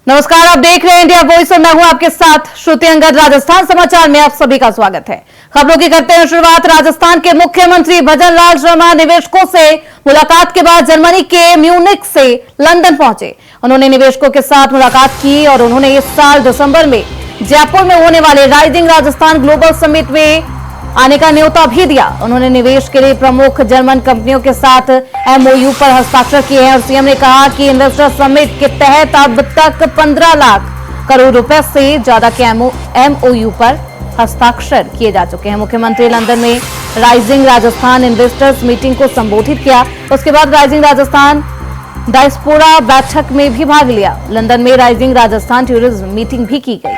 नमस्कार, आप देख रहे हैं इंडिया वॉइस और मैं हूं आपके साथ श्रुति अंगद। राजस्थान समाचार में आप सभी का स्वागत है। खबरों की करते हैं शुरुआत। राजस्थान के मुख्यमंत्री भजन लाल शर्मा निवेशकों से मुलाकात के बाद जर्मनी के म्यूनिख से लंदन पहुंचे। उन्होंने निवेशकों के साथ मुलाकात की और उन्होंने इस साल दिसंबर में जयपुर में होने वाले राइजिंग राजस्थान ग्लोबल समिट में आने का न्योता भी दिया। उन्होंने निवेश के लिए प्रमुख जर्मन कंपनियों के साथ एमओयू पर हस्ताक्षर किए हैं और सीएम ने कहा कि इन्वेस्टर समिट के तहत अब तक 15 लाख करोड़ रुपए से ज्यादा के एमओयू पर हस्ताक्षर किए जा चुके हैं। मुख्यमंत्री लंदन में राइजिंग राजस्थान इन्वेस्टर्स मीटिंग को संबोधित किया। उसके बाद राइजिंग राजस्थान डायस्पोरा बैठक में भी भाग लिया। लंदन में राइजिंग राजस्थान टूरिज्म मीटिंग भी की गई।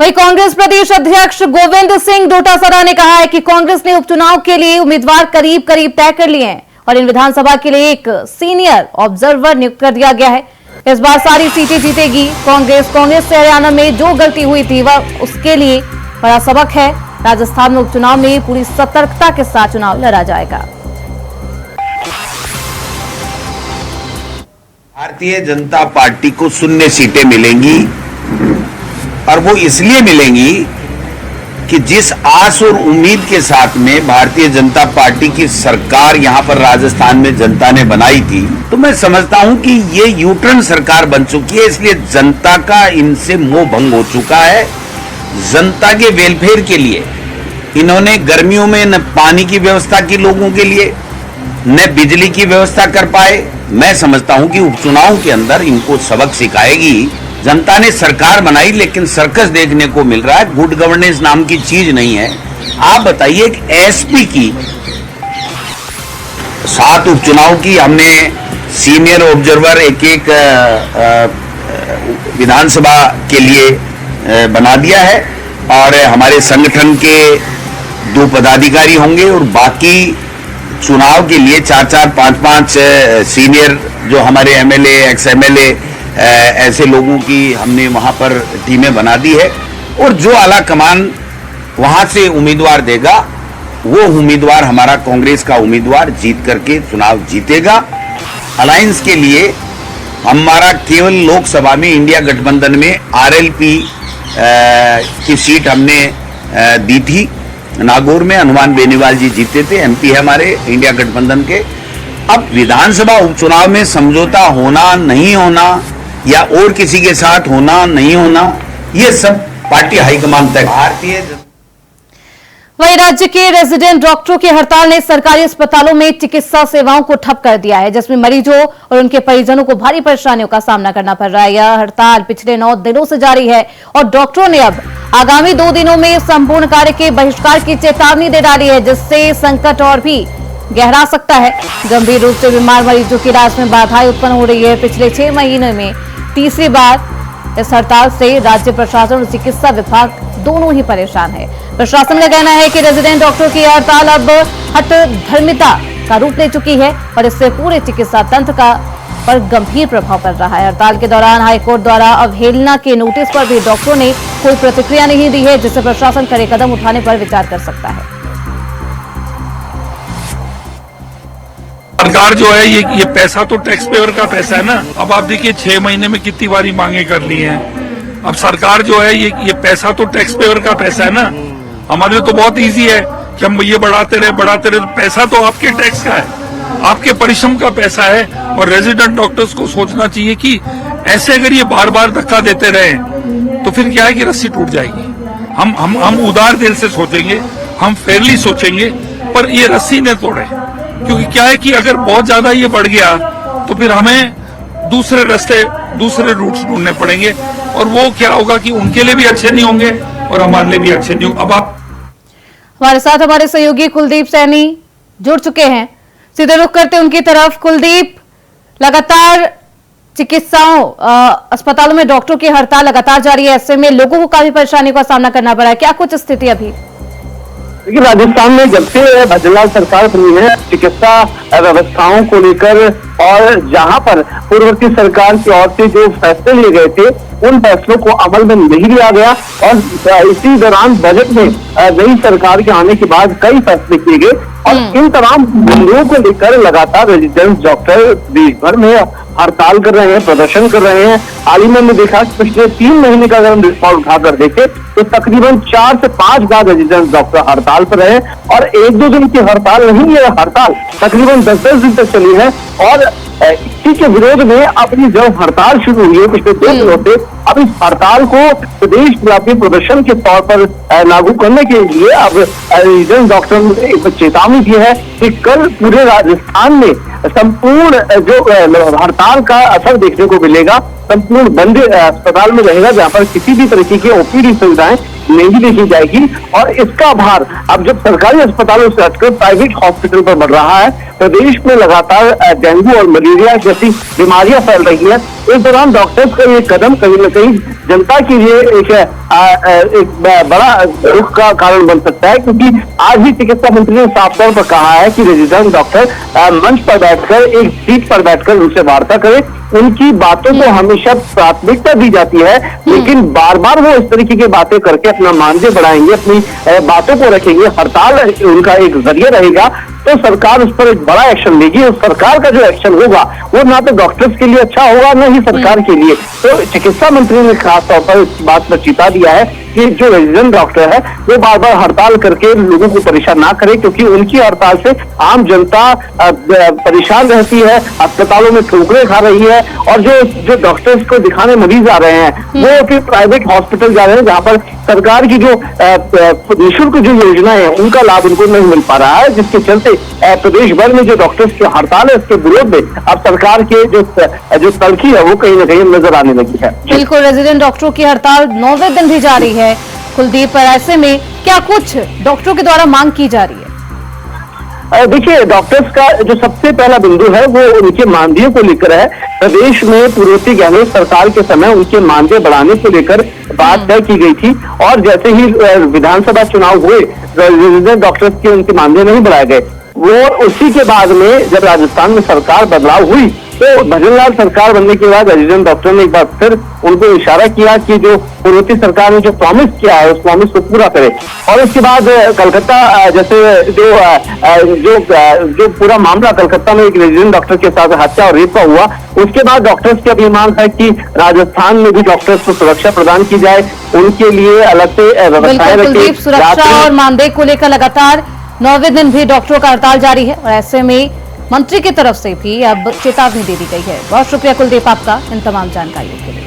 वहीं कांग्रेस प्रदेश अध्यक्ष गोविंद सिंह डोटासरा ने कहा है कि कांग्रेस ने उपचुनाव के लिए उम्मीदवार करीब तय कर लिए हैं और इन विधानसभा के लिए एक सीनियर ऑब्जर्वर नियुक्त कर दिया गया है। इस बार सारी सीटें जीतेगी कांग्रेस से हरियाणा में जो गलती हुई थी वह उसके लिए बड़ा सबक है। राजस्थान में उपचुनाव में पूरी सतर्कता के साथ चुनाव लड़ा जाएगा। भारतीय जनता पार्टी को 0 सीटें मिलेंगी और वो इसलिए मिलेंगी कि जिस आस और उम्मीद के साथ में भारतीय जनता पार्टी की सरकार यहां पर राजस्थान में जनता ने बनाई थी, तो मैं समझता हूं कि ये यूटर्न सरकार बन चुकी है। इसलिए जनता का इनसे मोह भंग हो चुका है। जनता के वेलफेयर के लिए इन्होंने गर्मियों में न पानी की व्यवस्था की लोगों के लिए, न बिजली की व्यवस्था कर पाए। मैं समझता हूं कि उपचुनाव के अंदर इनको सबक सिखाएगी। जनता ने सरकार बनाई लेकिन सर्कस देखने को मिल रहा है। गुड गवर्नेंस नाम की चीज नहीं है। आप बताइए कि एसपी की 7 उपचुनाव की हमने सीनियर ऑब्जर्वर एक विधानसभा के लिए बना दिया है और हमारे संगठन के 2 पदाधिकारी होंगे और बाकी चुनाव के लिए 4-4, 5-5 सीनियर जो हमारे एमएलए, एक्स एमएलए ऐसे लोगों की हमने वहां पर टीमें बना दी है और जो आला कमान वहां से उम्मीदवार देगा वो उम्मीदवार हमारा कांग्रेस का उम्मीदवार जीत करके चुनाव जीतेगा। अलायंस के लिए हमारा केवल लोकसभा में इंडिया गठबंधन में आरएलपी की सीट हमने दी थी। नागौर में हनुमान बेनीवाल जी जीते थे, एमपी है हमारे इंडिया गठबंधन के। अब विधानसभा उपचुनाव में समझौता होना नहीं होना या और किसी के साथ होना नहीं होना, ये सब पार्टी हाईकमान तक। वहीं राज्य के रेजिडेंट डॉक्टरों की हड़ताल ने सरकारी अस्पतालों में चिकित्सा सेवाओं को ठप कर दिया है, जिसमें मरीजों और उनके परिजनों को भारी परेशानियों का सामना करना पड़ रहा है। यह हड़ताल पिछले 9 दिनों से जारी है और डॉक्टरों ने अब आगामी 2 दिनों में संपूर्ण कार्य के बहिष्कार की चेतावनी दे डाली है, जिससे संकट और भी गहरा सकता है। गंभीर रूप से बीमार मरीजों की इलाज में बाधाएं उत्पन्न हो रही है। पिछले 6 महीने में तीसरी बार इस हड़ताल से राज्य प्रशासन और चिकित्सा विभाग दोनों ही परेशान है। प्रशासन का कहना है कि रेजिडेंट डॉक्टरों की हड़ताल अब हठधर्मिता का रूप ले चुकी है और इससे पूरे चिकित्सा तंत्र पर गंभीर प्रभाव पड़ रहा है। हड़ताल के दौरान हाईकोर्ट द्वारा अवहेलना के नोटिस पर भी डॉक्टरों ने कोई प्रतिक्रिया नहीं दी है, जिससे प्रशासन कड़े कदम उठाने पर विचार कर सकता है। सरकार जो है ये पैसा तो टैक्स पेयर का पैसा है ना। अब आप देखिए 6 महीने में कितनी बारी मांगे कर ली हैं। अब सरकार जो है ये पैसा तो टैक्स पेयर का पैसा है ना। हमारे लिए तो बहुत इजी है कि हम ये बढ़ाते रहे। पैसा तो आपके टैक्स का है, आपके परिश्रम का पैसा है। और रेजिडेंट डॉक्टर्स को सोचना चाहिए कि ऐसे अगर ये बार बार धक्का देते रहे तो फिर क्या है कि रस्सी टूट जाएगी। हम उदार दिल से सोचेंगे, हम फेयरली सोचेंगे, पर ये रस्सी न तोड़े। क्योंकि क्या है कि अगर बहुत ज्यादा ये बढ़ गया तो फिर हमें दूसरे रास्ते, दूसरे रूट्स ढूंढने पड़ेंगे और वो क्या होगा कि उनके लिए भी अच्छे नहीं होंगे और हमारे लिए भी अच्छे नहीं होंगे। अब आप हमारे साथ हमारे सहयोगी कुलदीप सैनी जुड़ चुके हैं। सीधे रुख करते उनकी तरफ। कुलदीप, लगातार चिकित्साओं अस्पतालों में डॉक्टरों की हड़ताल लगातार जारी है, ऐसे में लोगों को काफी परेशानी का सामना करना पड़ा है। क्या कुछ स्थिति अभी? देखिए, राजस्थान में जब से भजन लाल सरकार बनी है चिकित्सा व्यवस्थाओं को लेकर और जहां पर पूर्ववर्ती सरकार की ओर से जो फैसले लिए गए थे उन फैसलों को अमल में नहीं लिया गया और इसी दौरान बजट में नई सरकार के आने के बाद कई फैसले किए गए और इन तमाम बिंदुओं को लेकर लगातार रेजिडेंस डॉक्टर देश भर में हड़ताल कर रहे हैं, प्रदर्शन कर रहे हैं। हाल ही में हमने देखा कि पिछले 3 महीने का अगर हम रिकॉर्ड उठाकर देखें तो तकरीबन 4 से 5 बार रेजिडेंस डॉक्टर हड़ताल पर रहे और 1-2 दिन की हड़ताल नहीं, ये हड़ताल तकरीबन 10-10 दिन तक चली है और इसी के विरोध में अपनी जब हड़ताल शुरू हुई है पिछले 2 दिनों से, अब इस हड़ताल को प्रदेश व्यापी प्रदर्शन के तौर पर लागू करने के लिए अब रेजिडेंस डॉक्टर ने एक चेतावनी दी है कि कल पूरे राजस्थान में संपूर्ण जो हड़ताल का असर देखने को मिलेगा, संपूर्ण बंद अस्पताल में रहेगा जहां पर किसी भी तरीके की ओपीडी सुविधाएं नहीं देखी जाएगी और इसका भार अब जब सरकारी अस्पतालों से हटकर प्राइवेट हॉस्पिटल पर बढ़ रहा है। प्रदेश में लगातार डेंगू और मलेरिया जैसी बीमारियां फैल रही हैं। इस दौरान डॉक्टर्स का ये कदम कहीं न कहीं जनता के लिए एक बड़ा दुख का कारण बन सकता है, क्योंकि आज भी चिकित्सा मंत्री ने साफ तौर पर कहा है कि रेजिडेंस डॉक्टर मंच पर बैठकर एक सीट पर बैठकर उनसे वार्ता करें, उनकी बातों को हमेशा प्राथमिकता दी जाती है, लेकिन बार बार वो इस तरीके की बातें करके अपना मानदेय बढ़ाएंगे, अपनी बातों को रखेंगे, हड़ताल उनका एक जरिया रहेगा, तो सरकार उस पर एक बड़ा एक्शन लेगी और सरकार का जो एक्शन होगा वो ना तो डॉक्टर्स के लिए अच्छा होगा ना ही सरकार के लिए। तो चिकित्सा मंत्री ने खास तौर पर इस बात पर चेता दिया है कि जो रेजिडेंट डॉक्टर है वो बार बार हड़ताल करके लोगों को परेशान ना करे, क्योंकि उनकी हड़ताल से आम जनता परेशान रहती है, अस्पतालों में ठोकरें खा रही है और जो डॉक्टर्स को दिखाने मरीज आ रहे हैं वो फिर प्राइवेट हॉस्पिटल जा रहे हैं जहां पर सरकार की जो निःशुल्क जो योजनाएं हैं उनका लाभ उनको नहीं मिल पा रहा है, जिसके चलते प्रदेश भर में जो डॉक्टर्स की हड़ताल है उसके विरोध में अब सरकार के जो तलखी है वो कहीं ना कहीं नजर आने लगी है। बिल्कुल, रेजिडेंट डॉक्टरों की हड़ताल 9वें दिन भी जारी है कुलदीप, पर ऐसे में क्या कुछ डॉक्टरों के द्वारा मांग की जा रही है? देखिए, डॉक्टर्स का जो सबसे पहला बिंदु है वो उनके मानदेय को लेकर है। प्रदेश में पूर्ववर्ती गहलोत सरकार के समय उनके मानदेय बढ़ाने को लेकर बात तय की गई थी और जैसे ही विधानसभा चुनाव हुए रेजिडेंट डॉक्टर्स के उनके मानदेय नहीं बढ़ाए गए। वो उसी के बाद में जब राजस्थान में सरकार बदलाव हुई तो भजनलाल सरकार बनने के बाद रेजिडेंट डॉक्टर ने एक बार फिर उनको इशारा किया कि जो पूर्ववर्ती सरकार ने जो प्रॉमिस किया है उस प्रॉमिस को पूरा करे। और इसके बाद कलकत्ता जैसे जो पूरा मामला कलकत्ता में एक रेजिडेंट डॉक्टर के साथ हत्या और रेप का हुआ, उसके बाद डॉक्टर्स की अब ये मांग है कि राजस्थान में भी डॉक्टर्स को सुरक्षा प्रदान की जाए, उनके लिए अलग से व्यवस्थाएं रखें। सुरक्षा और मानदेय को लेकर लगातार 9वें दिन भी डॉक्टरों का हड़ताल जारी है और ऐसे में मंत्री की तरफ से भी अब चेतावनी दे दी गई है। बहुत शुक्रिया कुलदीप आपका इन तमाम जानकारियों के लिए।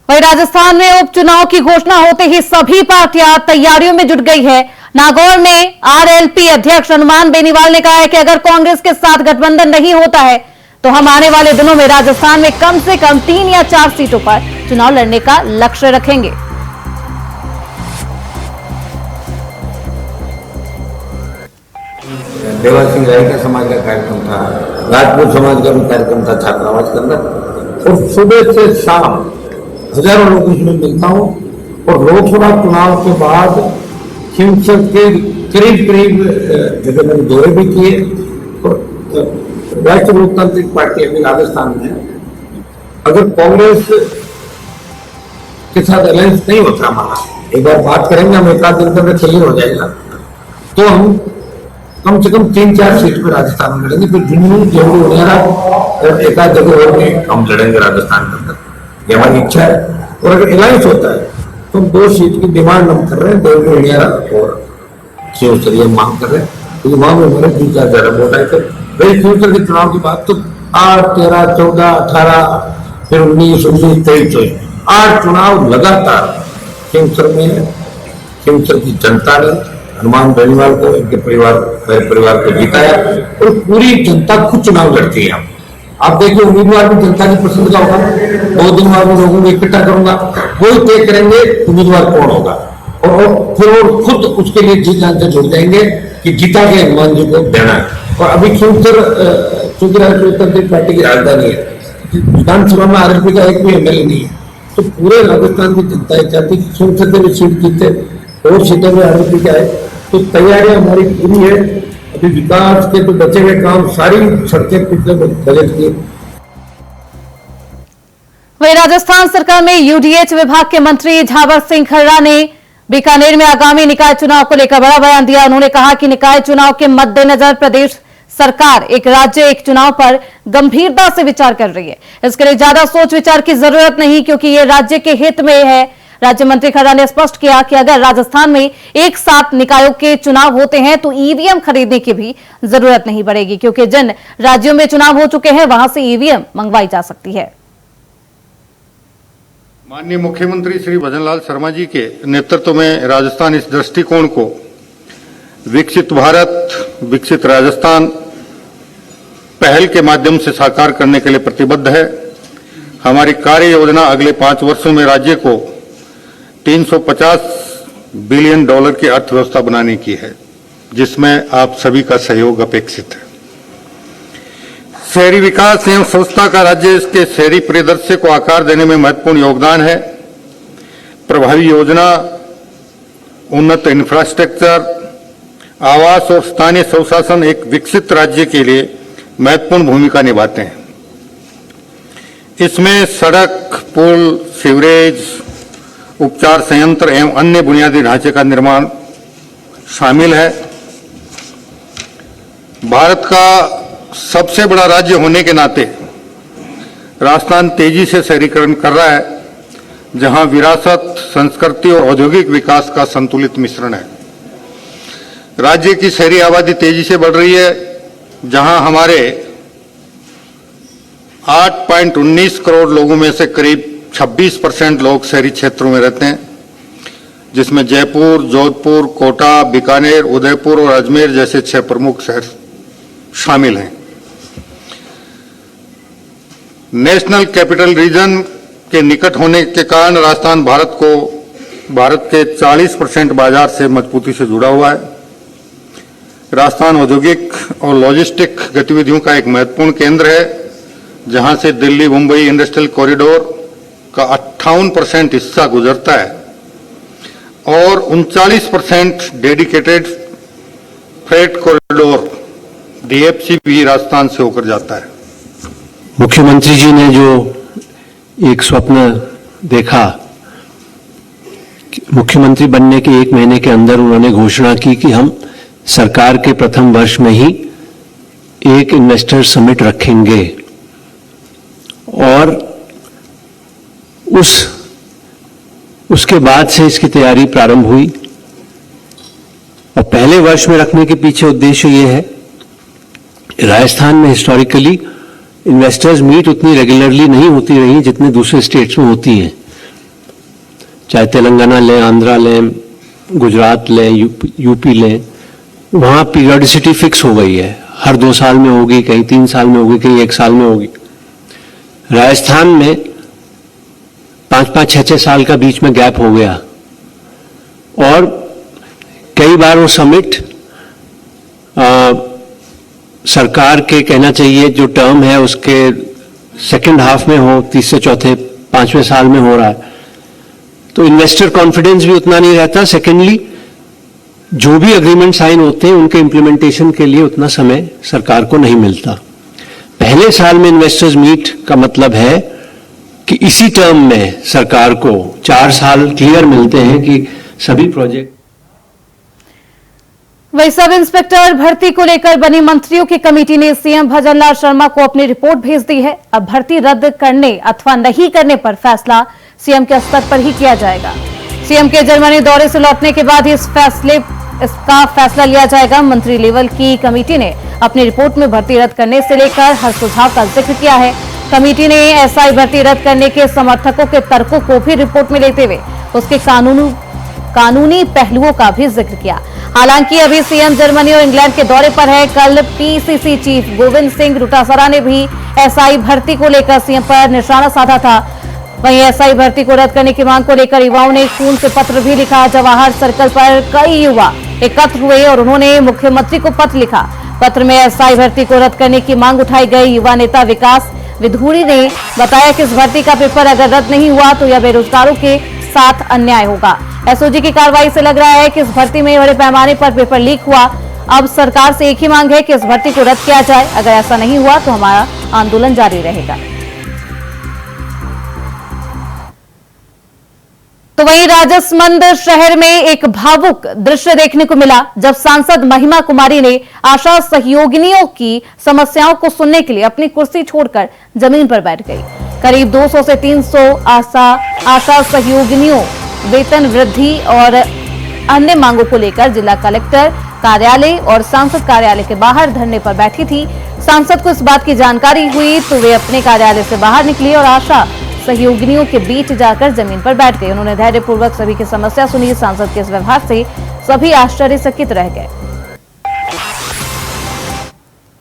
वहीं राजस्थान में उपचुनाव की घोषणा होते ही सभी पार्टियां तैयारियों में जुट गई है। नागौर में आरएलपी अध्यक्ष हनुमान बेनीवाल ने कहा है कि अगर कांग्रेस के साथ गठबंधन नहीं होता है तो हम आने वाले दिनों में राजस्थान में कम से कम 3 या 4 सीटों पर चुनाव लड़ने का लक्ष्य रखेंगे। देवा सिंह राय का समाज का कार्यक्रम था, राजपूत समाज का भी कार्यक्रम था छात्रावास के अंदर, और सुबह से शाम हजारों लोगों से मिलता हूँ और लोकसभा चुनाव के बाद हिंसक के करीब जगह मैंने दौरे भी किए। और राष्ट्रीय लोकतांत्रिक पार्टी अभी राजस्थान में अगर कांग्रेस के साथ अलायंस नहीं होता हमारा, एक बार बात करेंगे हम, एक आध दिन तक क्लियर हो जाएगा, तो हम कम से कम 3-4 सीट पर राजस्थान में लड़ेंगे। फिर झुंझुनू, जयपुर, उड़ियारा और एक आध जगह और भी हम लड़ेंगे राजस्थान के अंदर, ये हमारी इच्छा है। और अगर अलायंस होता है तो हम 2 सीट की डिमांड हम कर रहे हैं, जयपुर, उड़ियारा और शिवस्तरी हम मांग कर रहे हैं, क्योंकि वहां में हमारे 3-4 ज्यादा वोट आए थे। वही शिवस्तर के चुनाव के बाद तो 8, 13, 14, 18, फिर 19, 19, 23, 8 चुनाव लगातार शिवस्तर में शिवस्तर की जनता ने हनुमान बेनीवाल को, इनके परिवार को जिताया और पूरी जनता खुद चुनाव लड़ती है। आप देखिए, उम्मीदवार भी जनता की पसंद का होगा। 2 दिन बाद लोगों को इकट्ठा करूंगा, वही तय करेंगे उम्मीदवार कौन होगा और फिर वो खुद उसके लिए जी जान से जुड़ जाएंगे कि जीता के हनुमान जी को देना है। और अभी चूंकि राष्ट्रीय लोकतांत्रिक पार्टी की राजधानी है, विधानसभा में आरएलपी का एक भी एमएलए नहीं है, तो पूरे राजस्थान की जनता चाहती है कि संसद में सीट जीते और सीटों में आरएलपी का है। तो तैयारियां हमारी पूरी है अभी विकास के जो बचे हुए काम सारी सड़कें पिछले बजट की। वहीं राजस्थान सरकार में यूडीएच विभाग के मंत्री झावर सिंह खर्रा ने बीकानेर में आगामी निकाय चुनाव को लेकर बड़ा बयान दिया। उन्होंने कहा कि निकाय चुनाव के मद्देनजर प्रदेश सरकार एक राज्य एक चुनाव पर गंभीरता से विचार कर रही है। इसके लिए ज्यादा सोच विचार की जरूरत नहीं, क्योंकि ये राज्य के हित में है। राज्य मंत्री खर्रा ने स्पष्ट किया कि अगर राजस्थान में एक साथ निकायों के चुनाव होते हैं तो ईवीएम खरीदने की भी जरूरत नहीं पड़ेगी, क्योंकि जिन राज्यों में चुनाव हो चुके हैं वहां से ईवीएम मंगवाई जा सकती है। माननीय मुख्यमंत्री श्री भजनलाल शर्मा जी के नेतृत्व में राजस्थान इस दृष्टिकोण को विकसित भारत विकसित राजस्थान पहल के माध्यम से साकार करने के लिए प्रतिबद्ध है। हमारी कार्य योजना अगले 5 वर्षों में राज्य को $350 बिलियन की अर्थव्यवस्था बनाने की है, जिसमें आप सभी का सहयोग अपेक्षित है। शहरी विकास एवं स्वच्छता का राज्य इसके शहरी परिदृश्य को आकार देने में महत्वपूर्ण योगदान है। प्रभावी योजना, उन्नत इंफ्रास्ट्रक्चर, आवास और स्थानीय स्वशासन एक विकसित राज्य के लिए महत्वपूर्ण भूमिका निभाते हैं। इसमें सड़क, पुल, सीवरेज, उपचार संयंत्र एवं अन्य बुनियादी ढांचे का निर्माण शामिल है। भारत का सबसे बड़ा राज्य होने के नाते राजस्थान तेजी से शहरीकरण कर रहा है, जहां विरासत, संस्कृति और औद्योगिक विकास का संतुलित मिश्रण है। राज्य की शहरी आबादी तेजी से बढ़ रही है, जहां हमारे 8.19 करोड़ लोगों में से करीब 26% लोग शहरी क्षेत्रों में रहते हैं, जिसमें जयपुर, जोधपुर, कोटा, बीकानेर, उदयपुर और अजमेर जैसे 6 प्रमुख शहर शामिल हैं। नेशनल कैपिटल रीजन के निकट होने के कारण राजस्थान भारत के 40% बाजार से मजबूती से जुड़ा हुआ है। राजस्थान औद्योगिक और लॉजिस्टिक गतिविधियों का एक महत्वपूर्ण केंद्र है, जहां से दिल्ली मुंबई इंडस्ट्रियल कॉरिडोर का 58% हिस्सा गुजरता है और 39% डेडिकेटेड फ्रेट कॉरिडोर डीएफसी भी राजस्थान से होकर जाता है। मुख्यमंत्री जी ने जो एक स्वप्न देखा, मुख्यमंत्री बनने के 1 महीने के अंदर उन्होंने घोषणा की कि हम सरकार के प्रथम वर्ष में ही एक इन्वेस्टर समिट रखेंगे, और उसके बाद से इसकी तैयारी प्रारंभ हुई। और पहले वर्ष में रखने के पीछे उद्देश्य ये है, राजस्थान में हिस्टोरिकली इन्वेस्टर्स मीट उतनी रेगुलरली नहीं होती रही जितने दूसरे स्टेट्स में होती हैं। चाहे तेलंगाना लें, आंध्रा लें, गुजरात लें, यूपी लें, वहां पीरियोडिसिटी फिक्स हो गई है। हर 2 साल में होगी, कहीं 3 साल में होगी, कहीं 1 साल में होगी। राजस्थान में 5-5, 6-6 साल का बीच में गैप हो गया, और कई बार वो समिट सरकार के कहना चाहिए जो टर्म है उसके सेकंड हाफ में हो, 3 से 4, 5वें साल में हो रहा है, तो इन्वेस्टर कॉन्फिडेंस भी उतना नहीं रहता। सेकेंडली, जो भी एग्रीमेंट साइन होते हैं उनके इम्प्लीमेंटेशन के लिए उतना समय सरकार को नहीं मिलता। पहले साल में इन्वेस्टर्स मीट का मतलब है कि इसी टर्म में सरकार को 4 साल क्लियर मिलते हैं कि सभी प्रोजेक्ट। वही सब इंस्पेक्टर भर्ती को लेकर बनी मंत्रियों की कमेटी ने सीएम भजनलाल शर्मा को अपनी रिपोर्ट भेज दी है। अब भर्ती रद्द करने अथवा नहीं करने पर फैसला सीएम के स्तर पर ही किया जाएगा। सीएम के जर्मनी दौरे से लौटने के बाद इसका फैसला लिया जाएगा। मंत्री लेवल की कमेटी ने अपनी रिपोर्ट में भर्ती रद्द करने से लेकर हर सुझाव का जिक्र किया है। कमेटी ने एसआई भर्ती रद्द करने के समर्थकों के तर्कों को भी रिपोर्ट में लेते हुए उसके कानूनी पहलुओं का भी जिक्र किया। हालांकि अभी सीएम जर्मनी और इंग्लैंड के दौरे पर है। कल पीसीसी चीफ गोविंद सिंह डोटासरा ने भी एसआई भर्ती को लेकर सीएम पर निशाना साधा था। वहीं एसआई भर्ती को रद्द करने की मांग को लेकर युवाओं ने खून से पत्र भी लिखा। जवाहर सर्कल पर कई युवा एकत्र हुए और उन्होंने मुख्यमंत्री को पत्र लिखा। पत्र में एसआई भर्ती को रद्द करने की मांग उठाई गई। युवा नेता विकास विधूरी ने बताया कि इस भर्ती का पेपर अगर रद्द नहीं हुआ तो यह बेरोजगारों के साथ अन्याय होगा। एसओजी की कार्रवाई से लग रहा है कि इस भर्ती में बड़े पैमाने पर पेपर लीक हुआ। अब सरकार से एक ही मांग है कि इस भर्ती को रद्द किया जाए। अगर ऐसा नहीं हुआ तो हमारा आंदोलन जारी रहेगा। तो वहीं राजसमंद शहर में एक भावुक दृश्य देखने को मिला जब सांसद महिमा कुमारी ने आशा सहयोगिनियों की समस्याओं को सुनने के लिए अपनी कुर्सी छोड़कर जमीन पर बैठ गई। करीब 200 से 300 आशा सहयोगिनियों वेतन वृद्धि और अन्य मांगों को लेकर जिला कलेक्टर कार्यालय और सांसद कार्यालय के बाहर धरने पर बैठी थी। सांसद को इस बात की जानकारी हुई तो वे अपने कार्यालय से बाहर निकली और आशा सहयोगिनियों के बीच जाकर जमीन पर बैठ गए। उन्होंने धैर्यपूर्वक सभी की समस्या सुनी। सांसद के इस व्यवहार से सभी आश्चर्यचकित रह गए।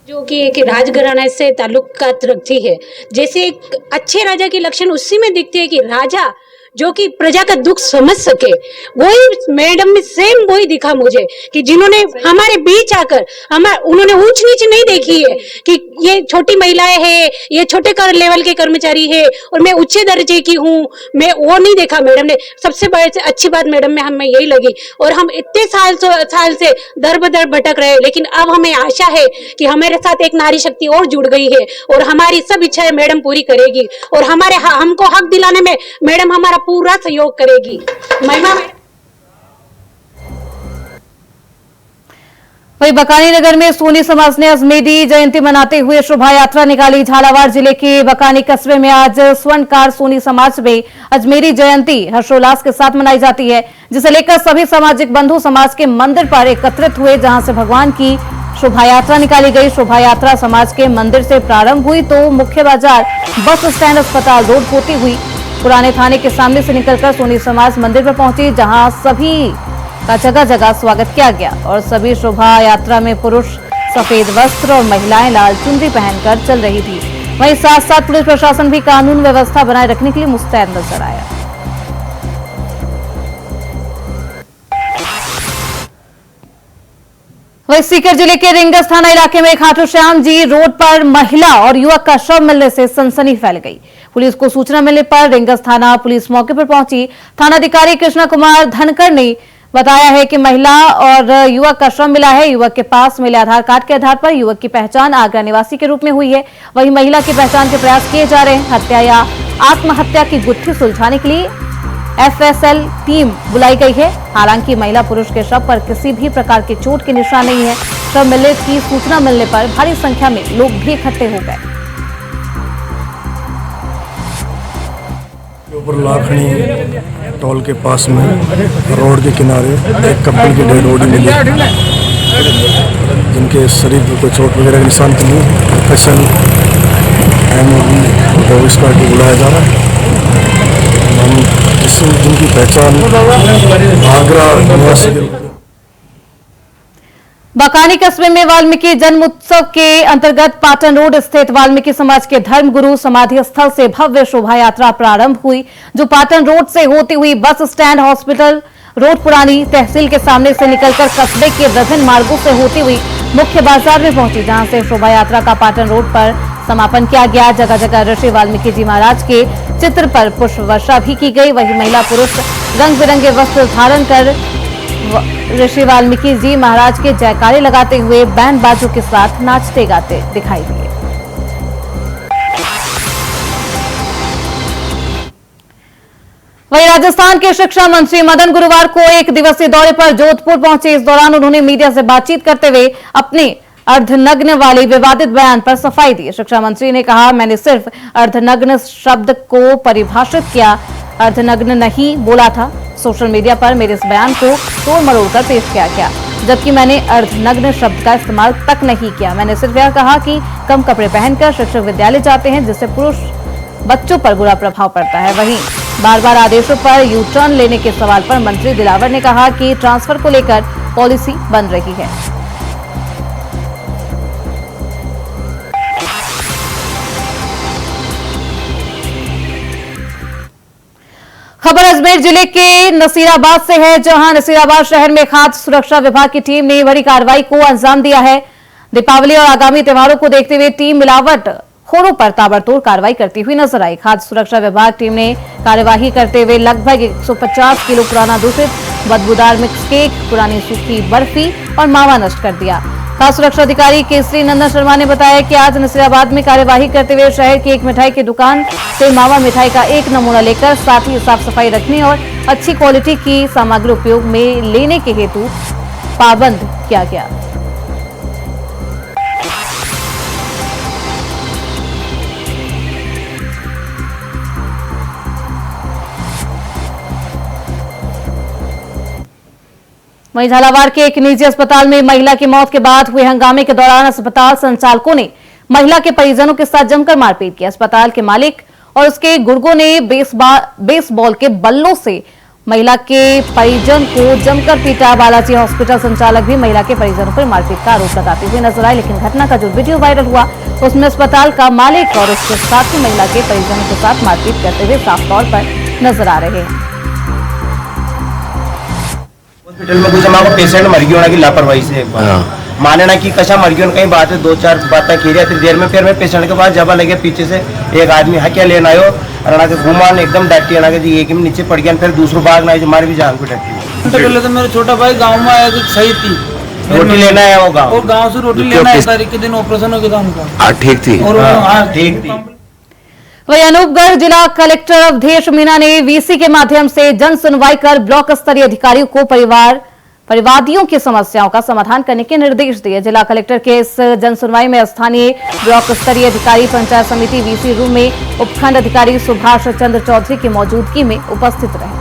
जो कि एक राजघराने से ताल्लुकात रखती है, जैसे एक अच्छे राजा के लक्षण उसी में दिखते हैं कि राजा जो कि प्रजा का दुख समझ सके, वही मैडम में सेम वही दिखा मुझे कि जिन्होंने हमारे बीच आकर उन्होंने ऊंच नीच नहीं देखी है कि ये छोटी महिलाएं हैं, ये छोटे लेवल के कर्मचारी है और मैं उच्च दर्जे की हूँ, मैं वो नहीं देखा मैडम ने। सबसे बड़ी अच्छी बात मैडम में हमें यही लगी और हम इतने साल से दर बदर भटक रहे, लेकिन अब हमें आशा है कि हमारे साथ एक नारी शक्ति और जुड़ गई है और हमारी सब इच्छाएं मैडम पूरी करेगी और हमको हक दिलाने में मैडम हमारा पूरा सहयोग करेगी। महिमा वहीं बकानी नगर में सोनी समाज ने अजमेरी जयंती मनाते हुए शोभा यात्रा निकाली। झालावाड़ जिले के बकानी कस्बे में आज स्वर्णकार सोनी समाज में अजमेरी जयंती हर्षोल्लास के साथ मनाई जाती है, जिसे लेकर सभी सामाजिक बंधु समाज के मंदिर पर एकत्रित हुए, जहां से भगवान की शोभा यात्रा निकाली गई। शोभा यात्रा समाज के मंदिर से प्रारंभ हुई तो मुख्य बाजार, बस स्टैंड, अस्पताल रोड होती हुई पुराने थाने के सामने से निकलकर सोनी समाज मंदिर पर पहुंची, जहां सभी का जगह जगह स्वागत किया गया और सभी शोभा यात्रा में पुरुष सफेद वस्त्र और महिलाएं लाल चुनरी पहनकर चल रही थी। वहीं साथ साथ पुलिस प्रशासन भी कानून व्यवस्था बनाए रखने के लिए मुस्तैद नजर आया। वहीं सीकर जिले के रिंगस थाना इलाके में खाटू श्याम जी रोड पर महिला और युवक का शव मिलने से सनसनी फैल गई। पुलिस को सूचना मिलने पर रिंगस थाना पुलिस मौके पर पहुंची। थानाधिकारी कृष्णा कुमार धनकर ने बताया है कि महिला और युवक का शव मिला है। युवक के पास मिले आधार कार्ड के आधार पर युवक की पहचान आगरा निवासी के रूप में हुई है। वहीं महिला की पहचान के प्रयास किए जा रहे हैं। हत्या या आत्महत्या की गुत्थी सुलझाने के लिए FSL टीम बुलाई गई है। हालांकि महिला पुरुष के शव पर किसी भी प्रकार की चोट के निशान नहीं है। शव मिलने की सूचना मिलने पर भारी संख्या में लोग भी इकट्ठे हो गए। ऊपर लाखनी टोल के पास में रोड के किनारे एक कपल की डेड बॉडी मिली, जिनके शरीर पर कोई चोट वगैरह के निशान तो नहीं। FSL पुलिस पार्टी बुलाया जा रहा है। जिनकी पहचान आगरा निवासी के बकानी कस्बे में वाल्मीकि जन्म उत्सव के अंतर्गत पाटन रोड स्थित वाल्मीकि समाज के धर्मगुरु समाधि स्थल से भव्य शोभा यात्रा प्रारंभ हुई, जो पाटन रोड से होती हुई बस स्टैंड, हॉस्पिटल रोड, पुरानी तहसील के सामने से निकलकर कस्बे के विभिन्न मार्गों से होती हुई मुख्य बाजार में पहुंची, जहां से शोभा यात्रा का पाटन रोड पर समापन किया गया। जगह जगह ऋषि वाल्मीकि जी महाराज के चित्र पर पुष्प वर्षा भी की गई। वहीं महिला पुरुष रंग बिरंगे वस्त्र धारण कर ऋषि वाल्मीकि जी महाराज के जयकारे लगाते हुए बैंड बाजों के साथ नाचते गाते दिखाई दिए। वहीं राजस्थान के शिक्षा मंत्री मदन गुरुवार को एक दिवसीय दौरे पर जोधपुर पहुंचे। इस दौरान उन्होंने मीडिया से बातचीत करते हुए अपने अर्धनग्न वाले विवादित बयान पर सफाई दी। शिक्षा मंत्री ने कहा, मैंने सिर्फ अर्धनग्न शब्द को परिभाषित किया, अर्धनग्न नहीं बोला था। सोशल मीडिया पर मेरे इस बयान को तोड़ मरोड़ कर पेश किया गया, जबकि मैंने अर्धनग्न शब्द का इस्तेमाल तक नहीं किया। मैंने सिर्फ यह कहा कि कम कपड़े पहनकर शिक्षक विद्यालय जाते हैं, जिससे पुरुष बच्चों पर बुरा प्रभाव पड़ता है। वहीं बार बार आदेशों पर यू टर्न लेने के सवाल पर मंत्री दिलावर ने कहा कि ट्रांसफर को लेकर पॉलिसी बन रही है। खबर अजमेर जिले के नसीराबाद से है, जहां नसीराबाद शहर में खाद्य सुरक्षा विभाग की टीम ने बड़ी कार्रवाई को अंजाम दिया है। दीपावली और आगामी त्योहारों को देखते हुए टीम मिलावट खोरों पर ताबड़तोड़ कार्रवाई करती हुई नजर आई। खाद्य सुरक्षा विभाग टीम ने कार्यवाही करते हुए लगभग 150 किलो पुराना दूषित बदबूदार मिक्स केक, पुरानी सूखी बर्फी और मावा नष्ट कर दिया। खाद्य सुरक्षा अधिकारी केसरी नंदन शर्मा ने बताया कि आज नसीराबाद में कार्यवाही करते हुए शहर की एक मिठाई की दुकान से मावा मिठाई का एक नमूना लेकर साथ ही साफ सफाई रखने और अच्छी क्वालिटी की सामग्री उपयोग में लेने के हेतु पाबंद किया गया। वहीं झालावाड़ के एक निजी अस्पताल में महिला की मौत के बाद हुए हंगामे के दौरान अस्पताल संचालकों ने महिला के परिजनों के साथ जमकर मारपीट की। अस्पताल के मालिक और उसके गुर्गों ने बेसबॉल के बल्लों से महिला के परिजन को जमकर पीटा। बालाजी हॉस्पिटल संचालक भी महिला के परिजनों पर मारपीट का आरोप लगाते हुए नजर आए, लेकिन घटना का जो वीडियो वायरल हुआ उसमें अस्पताल का मालिक और उसके साथ ही महिला के परिजनों के साथ मारपीट करते हुए साफ तौर पर नजर आ रहे हैं। हॉस्पिटल में कुछ हमारा पेशेंट मर गया की लापरवाही से एक बार माने ना कि कशा मर गया कहीं बात है, 2-4 बातें खी रही देर में फिर मैं पेशेंट के पास जब लगे पीछे से एक आदमी हकिया लेना आयो अरणा के घुमान एकदम डांटी अना के एक नीचे पड़ गया, फिर दूसरा भाग ना हमारी भी जान को डटी। पहले तो मेरा छोटा भाई गांव में आया तो सही थी, रोटी लेना है वो गाँव और गाँव से रोटी लेना है, तारीख के दिन ऑपरेशन हो गया उनका। ठीक थी और ठीक थी। वहीं अनूपगढ़ जिला कलेक्टर अवधेश मीणा ने वीसी के माध्यम से जन सुनवाई कर ब्लॉक स्तरीय अधिकारियों को परिवादियों की समस्याओं का समाधान करने के निर्देश दिए। जिला कलेक्टर के इस जन सुनवाई में स्थानीय ब्लॉक स्तरीय अधिकारी पंचायत समिति वीसी रूम में उपखंड अधिकारी सुभाष चंद्र चौधरी की मौजूदगी में उपस्थित रहे।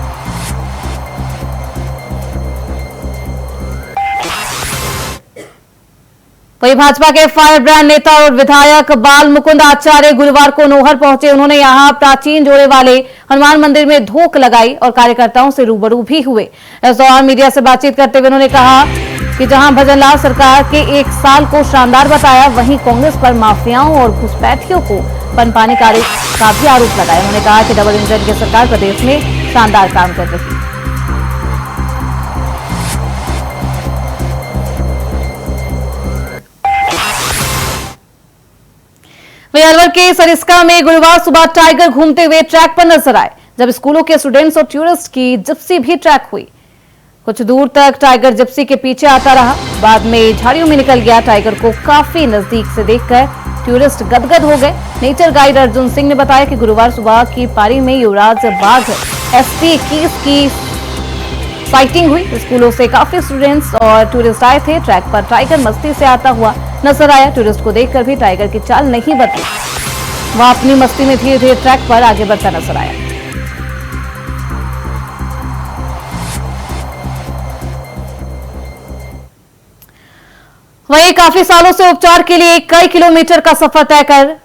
वहीं भाजपा के फायर ब्रांड नेता और विधायक बाल मुकुंद आचार्य गुरुवार को नोहर पहुंचे। उन्होंने यहां प्राचीन जोड़े वाले हनुमान मंदिर में धोख लगाई और कार्यकर्ताओं से रूबरू भी हुए। इस दौरान मीडिया से बातचीत करते हुए उन्होंने कहा कि जहां भजनलाल सरकार के 1 साल को शानदार बताया, वहीं कांग्रेस पर माफियाओं और घुसपैठियों को पनपाने का भी आरोप लगाया। उन्होंने कहा कि डबल इंजन की सरकार प्रदेश में शानदार काम कर रही है। वहीं अलवर के सरिस्का में गुरुवार सुबह टाइगर घूमते हुए ट्रैक पर नजर आए, जब स्कूलों के स्टूडेंट्स और टूरिस्ट की जिप्सी भी ट्रैक हुई। कुछ दूर तक टाइगर जिप्सी के पीछे आता रहा, बाद में झाड़ियों में निकल गया। टाइगर को काफी नजदीक से देखकर टूरिस्ट गदगद हो गए। नेचर गाइड अर्जुन सिंह ने बताया कि गुरुवार सुबह की पारी में युवराज बाघ SP 21 की साइटिंग हुई। स्कूलों से काफी स्टूडेंट्स और टूरिस्ट आए थे। ट्रैक पर टाइगर मस्ती से आता हुआ नजर आया। टूरिस्ट को देखकर भी टाइगर की चाल नहीं बदली, वह अपनी मस्ती में धीरे धीरे ट्रैक पर आगे बढ़ता नजर आया। वहीं काफी सालों से उपचार के लिए कई किलोमीटर का सफर तय कर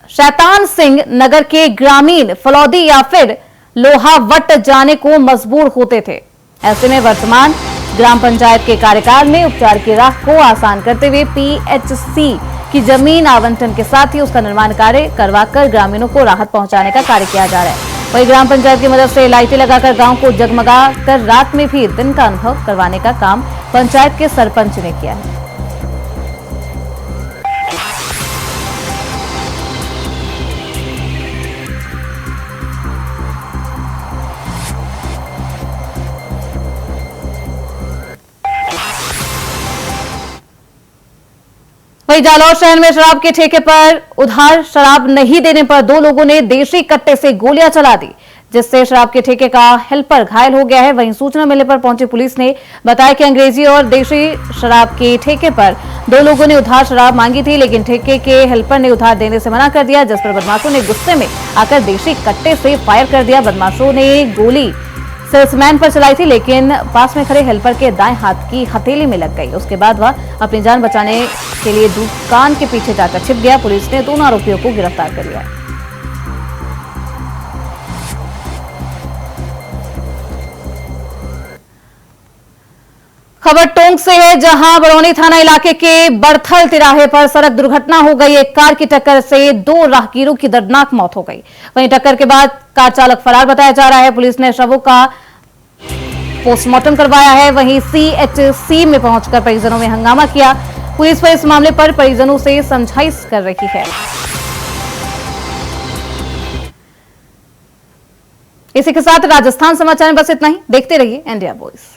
शैतान सिंह नगर के ग्रामीण फलौदी या फिर लोहावट जाने को मजबूर होते थे। ऐसे में वर्तमान ग्राम पंचायत के कार्यकाल में उपचार की राह को आसान करते हुए PHC की जमीन आवंटन के साथ ही उसका निर्माण कार्य करवाकर ग्रामीणों को राहत पहुंचाने का कार्य किया जा रहा है। वहीं ग्राम पंचायत की मदद से लाइटें लगाकर गांव को जगमगा कर रात में भी दिन का अनुभव करवाने का काम पंचायत के सरपंच ने किया है। वहीं जालौर शहर में शराब के ठेके पर उधार शराब नहीं देने पर 2 लोगों ने देशी कट्टे से गोलियां चला दी, जिससे शराब के ठेके का हेल्पर घायल हो गया है। वहीं सूचना मिलने पर पहुंची पुलिस ने बताया कि अंग्रेजी और देशी शराब के ठेके पर 2 लोगों ने उधार शराब मांगी थी, लेकिन ठेके के हेल्पर ने उधार देने से मना कर दिया, जिस पर बदमाशों ने गुस्से में आकर देशी कट्टे से फायर कर दिया। बदमाशों ने गोली सेल्समैन पर चलाई थी, लेकिन पास में खड़े हेल्पर के दाएं हाथ की हथेली में लग गई। उसके बाद वह अपनी जान बचाने के लिए दुकान के पीछे जाकर छिप गया। पुलिस ने दोनों आरोपियों को गिरफ्तार कर लिया। खबर टोंक से है, जहां बरौनी थाना इलाके के बड़थल तिराहे पर सड़क दुर्घटना हो गई। एक कार की टक्कर से 2 राहगीरों की दर्दनाक मौत हो गई। वहीं टक्कर के बाद कार चालक फरार बताया जा रहा है। पुलिस ने शवों का पोस्टमार्टम करवाया है। वहीं CHC में पहुंचकर परिजनों में हंगामा किया। पुलिस पर इस मामले पर परिजनों से समझाइश कर रही है। इसी के साथ राजस्थान समाचार में बस इतना ही। देखते रहिए इंडिया वॉइस।